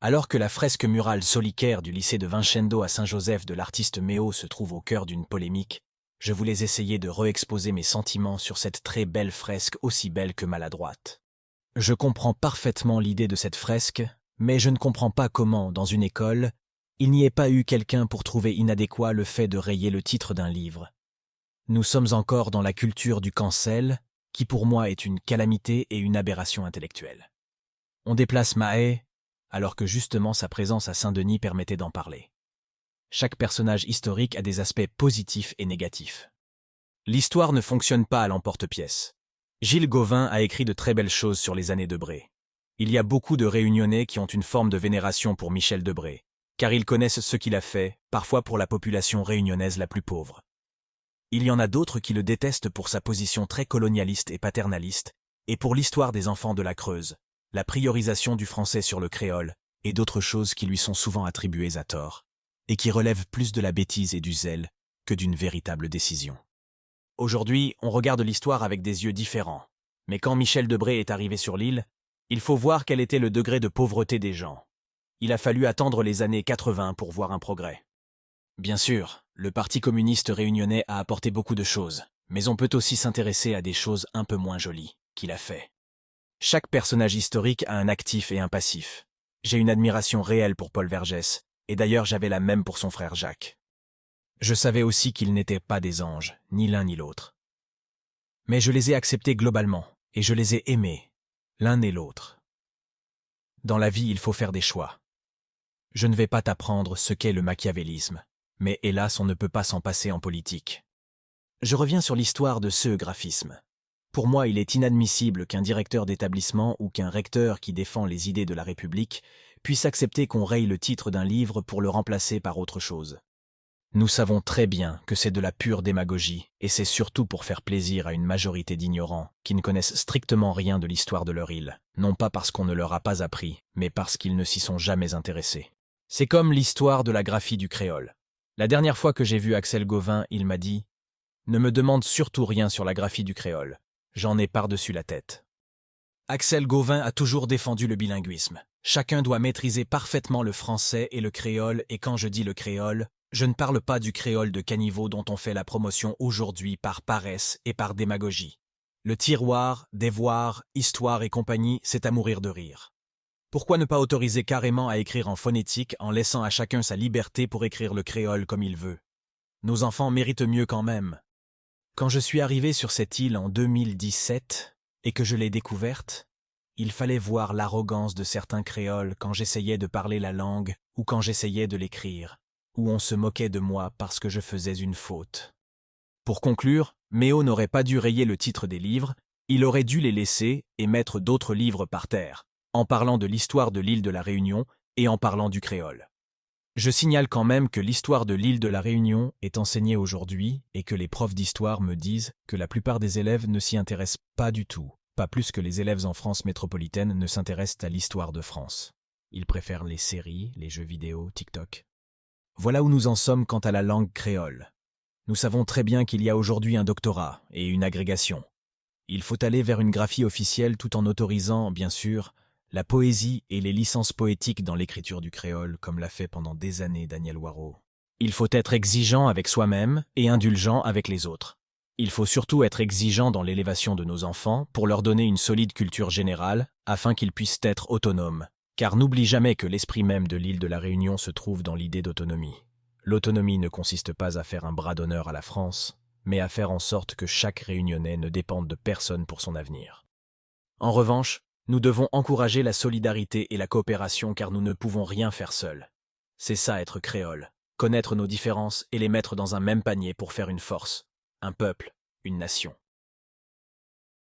Alors que la fresque murale solicaire du lycée de Vincendo à Saint-Joseph de l'artiste Méo se trouve au cœur d'une polémique, je voulais essayer de re-exposer mes sentiments sur cette très belle fresque aussi belle que maladroite. Je comprends parfaitement l'idée de cette fresque, mais je ne comprends pas comment, dans une école, il n'y ait pas eu quelqu'un pour trouver inadéquat le fait de rayer le titre d'un livre. Nous sommes encore dans la culture du cancel, qui pour moi est une calamité et une aberration intellectuelle. On déplace Mahé, alors que justement sa présence à Saint-Denis permettait d'en parler. Chaque personnage historique a des aspects positifs et négatifs. L'histoire ne fonctionne pas à l'emporte-pièce. Gilles Gauvin a écrit de très belles choses sur les années Debré. Il y a beaucoup de Réunionnais qui ont une forme de vénération pour Michel Debré, car ils connaissent ce qu'il a fait, parfois pour la population réunionnaise la plus pauvre. Il y en a d'autres qui le détestent pour sa position très colonialiste et paternaliste, et pour l'histoire des enfants de la Creuse, la priorisation du français sur le créole, et d'autres choses qui lui sont souvent attribuées à tort, et qui relèvent plus de la bêtise et du zèle que d'une véritable décision. Aujourd'hui, on regarde l'histoire avec des yeux différents, mais quand Michel Debré est arrivé sur l'île, il faut voir quel était le degré de pauvreté des gens. Il a fallu attendre les années 80 pour voir un progrès. Bien sûr, le Parti communiste réunionnais a apporté beaucoup de choses, mais on peut aussi s'intéresser à des choses un peu moins jolies qu'il a fait. Chaque personnage historique a un actif et un passif. J'ai une admiration réelle pour Paul Vergès, et d'ailleurs j'avais la même pour son frère Jacques. Je savais aussi qu'ils n'étaient pas des anges, ni l'un ni l'autre. Mais je les ai acceptés globalement, et je les ai aimés, l'un et l'autre. Dans la vie, il faut faire des choix. Je ne vais pas t'apprendre ce qu'est le machiavélisme, mais hélas, on ne peut pas s'en passer en politique. Je reviens sur l'histoire de ce graphisme. Pour moi, il est inadmissible qu'un directeur d'établissement ou qu'un recteur qui défend les idées de la République puisse accepter qu'on raye le titre d'un livre pour le remplacer par autre chose. Nous savons très bien que c'est de la pure démagogie, et c'est surtout pour faire plaisir à une majorité d'ignorants qui ne connaissent strictement rien de l'histoire de leur île, non pas parce qu'on ne leur a pas appris, mais parce qu'ils ne s'y sont jamais intéressés. C'est comme l'histoire de la graphie du créole. La dernière fois que j'ai vu Axel Gauvin, il m'a dit « Ne me demande surtout rien sur la graphie du créole, j'en ai par-dessus la tête. » Axel Gauvin a toujours défendu le bilinguisme. Chacun doit maîtriser parfaitement le français et le créole, et quand je dis le créole, je ne parle pas du créole de caniveau dont on fait la promotion aujourd'hui par paresse et par démagogie. Le tiroir, dévoir, histoire et compagnie, c'est à mourir de rire. Pourquoi ne pas autoriser carrément à écrire en phonétique en laissant à chacun sa liberté pour écrire le créole comme il veut? Nos enfants méritent mieux quand même. Quand je suis arrivé sur cette île en 2017 et que je l'ai découverte, il fallait voir l'arrogance de certains créoles quand j'essayais de parler la langue ou quand j'essayais de l'écrire, où on se moquait de moi parce que je faisais une faute. Pour conclure, Méo n'aurait pas dû rayer le titre des livres, il aurait dû les laisser et mettre d'autres livres par terre, en parlant de l'histoire de l'île de la Réunion et en parlant du créole. Je signale quand même que l'histoire de l'île de la Réunion est enseignée aujourd'hui et que les profs d'histoire me disent que la plupart des élèves ne s'y intéressent pas du tout, pas plus que les élèves en France métropolitaine ne s'intéressent à l'histoire de France. Ils préfèrent les séries, les jeux vidéo, TikTok. Voilà où nous en sommes quant à la langue créole. Nous savons très bien qu'il y a aujourd'hui un doctorat et une agrégation. Il faut aller vers une graphie officielle tout en autorisant, bien sûr, la poésie et les licences poétiques dans l'écriture du créole, comme l'a fait pendant des années Daniel Waro. Il faut être exigeant avec soi-même et indulgent avec les autres. Il faut surtout être exigeant dans l'élévation de nos enfants pour leur donner une solide culture générale afin qu'ils puissent être autonomes. Car n'oublie jamais que l'esprit même de l'île de la Réunion se trouve dans l'idée d'autonomie. L'autonomie ne consiste pas à faire un bras d'honneur à la France, mais à faire en sorte que chaque Réunionnais ne dépende de personne pour son avenir. En revanche, nous devons encourager la solidarité et la coopération car nous ne pouvons rien faire seuls. C'est ça être créole, connaître nos différences et les mettre dans un même panier pour faire une force, un peuple, une nation.